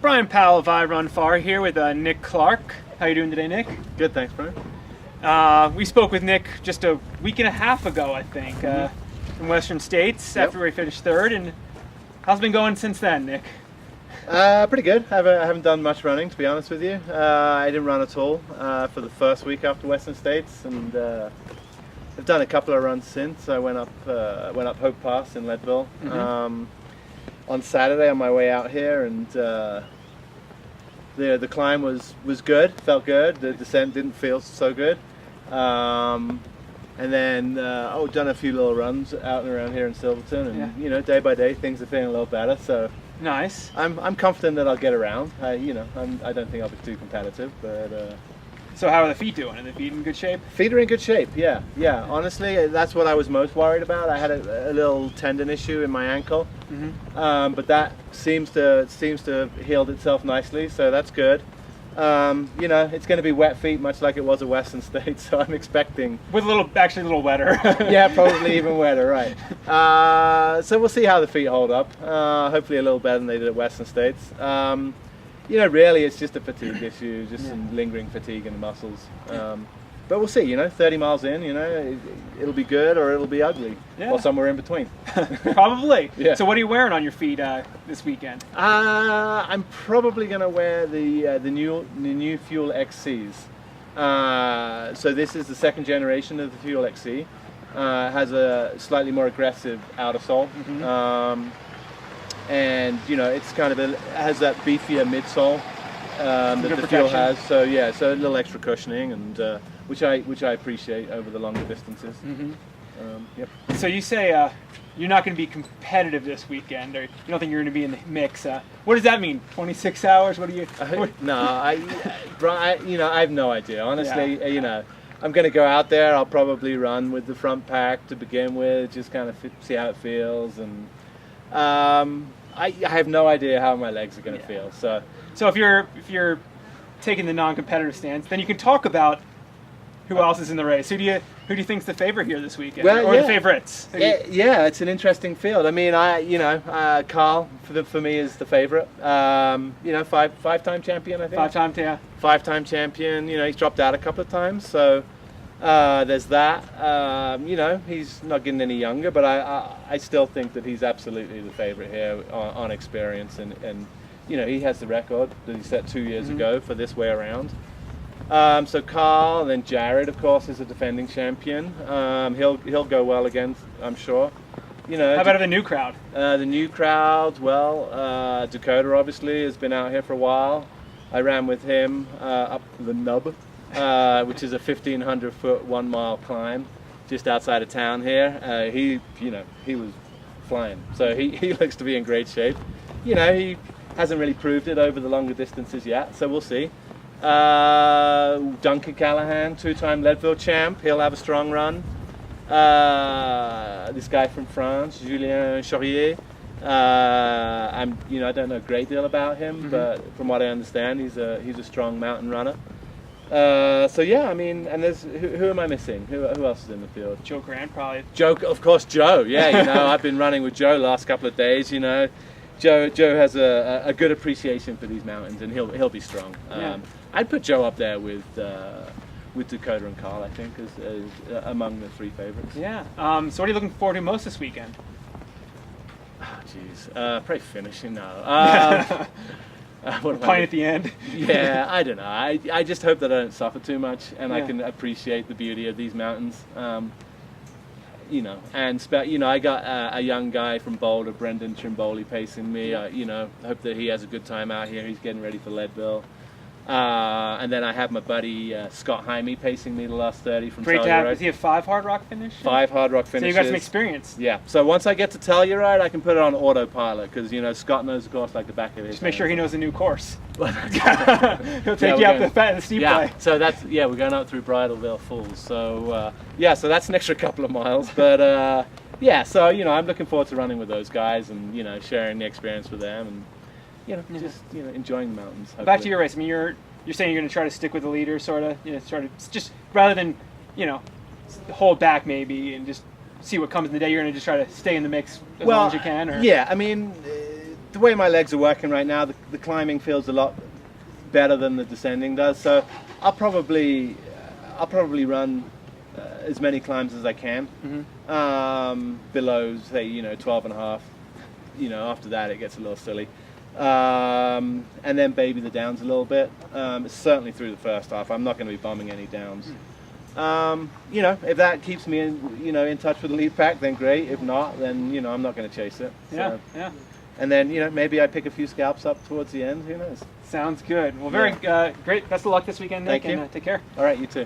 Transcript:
Bryon Powell of iRunFar here with Nick Clark. How you doing today, Nick? Good, thanks, Bryon. We spoke with Nick just a week and a half ago, I think, from Western States after we finished third. And how's it been going since then, Nick? Pretty good. I haven't done much running, to be honest with you. I didn't run at all for the first week after Western States, and I've done a couple of runs since. I went up Hope Pass in Leadville on Saturday on my way out here, and the climb was good, felt good. The descent didn't feel so good. And then done a few little runs out and around here in Silverton, and day by day things are feeling a little better. So nice. I'm confident that I'll get around. I don't think I'll be too competitive, but. So how are the feet doing? Are the feet in good shape? Feet are in good shape. Yeah. Honestly, that's what I was most worried about. I had a little tendon issue in my ankle, but that seems to have healed itself nicely. So that's good. It's going to be wet feet, much like it was at Western State. So I'm expecting with a little wetter. Yeah, probably even wetter, right? So we'll see how the feet hold up. Hopefully a little better than they did at Western States. Really it's just a fatigue issue, just some lingering fatigue in the muscles. But we'll see, 30 miles in, it'll be good or it'll be ugly, or somewhere in between. Probably. Yeah. So what are you wearing on your feet this weekend? I'm probably going to wear the new Fuel XCs. So this is the second generation of the Fuel XC. Has a slightly more aggressive outer sole. And it's kind of has that beefier midsole that the Fuel has. So so a little extra cushioning, and which I appreciate over the longer distances. So you say you're not going to be competitive this weekend, or you don't think you're going to be in the mix. What does that mean? 26 hours? What do you? No, I have no idea. Honestly, I'm going to go out there. I'll probably run with the front pack to begin with, just kind of see how it feels, and. I have no idea how my legs are going to feel. So if you're taking the non-competitive stance, then you can talk about who else is in the race. Who do you think's the favorite here this weekend, or the favorites? It's an interesting field. I mean, Carl for me is the favorite. Five-time champion, I think. Five-time champion. He's dropped out a couple of times, so. There's that. He's not getting any younger, but I still think that he's absolutely the favorite here on experience, and he has the record that he set 2 years ago for this way around. So Carl, and then Jared, of course, is a defending champion. He'll go well again, I'm sure. How about the new crowd? The new crowd, well, Dakota obviously has been out here for a while. I ran with him up the Nub. Which is a 1,500-foot, 1-mile climb just outside of town here. He was flying, so he looks to be in great shape. He hasn't really proved it over the longer distances yet, so we'll see. Duncan Callahan, 2-time Leadville champ, he'll have a strong run. This guy from France, Julien Chaurier. I don't know a great deal about him, but from what I understand, he's a strong mountain runner. And there's who am I missing? Who else is in the field? Joe Grant, probably. Joe, of course, Joe. Yeah, I've been running with Joe the last couple of days. Joe has a good appreciation for these mountains, and he'll be strong. I'd put Joe up there with Dakota and Carl, I think, as among the three favorites. Yeah. So what are you looking forward to most this weekend? Probably finishing now. Pint at the end. Yeah, I don't know. I just hope that I don't suffer too much, and I can appreciate the beauty of these mountains. I got a young guy from Boulder, Brendan Trimboli, pacing me. Hope that he has a good time out here. He's getting ready for Leadville. And then I have my buddy Scott Jaime pacing me the last 30 from Great to have. Is he a 5 Hardrock finish? 5 Hardrock finishes. So you got some experience. Yeah. So once I get to Telluride, I can put it on autopilot, because Scott knows the course like the back of his. Just make sure he knows the new course. He'll He'll take you up the steep way. So we're going up through Bridalveil Falls. So so that's an extra couple of miles, but so I'm looking forward to running with those guys and sharing the experience with them, and enjoying the mountains. Hopefully. Back to your race. I mean, you're saying you're going to try to stick with the leader, sort of, just rather than, hold back maybe and just see what comes in the day. You're going to just try to stay in the mix as long as you can. Or? Yeah. I mean, the way my legs are working right now, the climbing feels a lot better than the descending does. So I'll probably run as many climbs as I can. Below, say, 12 and a half. After that it gets a little silly. And then baby the downs a little bit. Certainly through the first half. I'm not going to be bombing any downs. If that keeps me in touch with the lead pack, then great. If not, then I'm not going to chase it. So. Yeah. And then maybe I pick a few scalps up towards the end. Who knows? Sounds good. Well, very great. Best of luck this weekend, Nick. Thank you. And take care. All right, you too.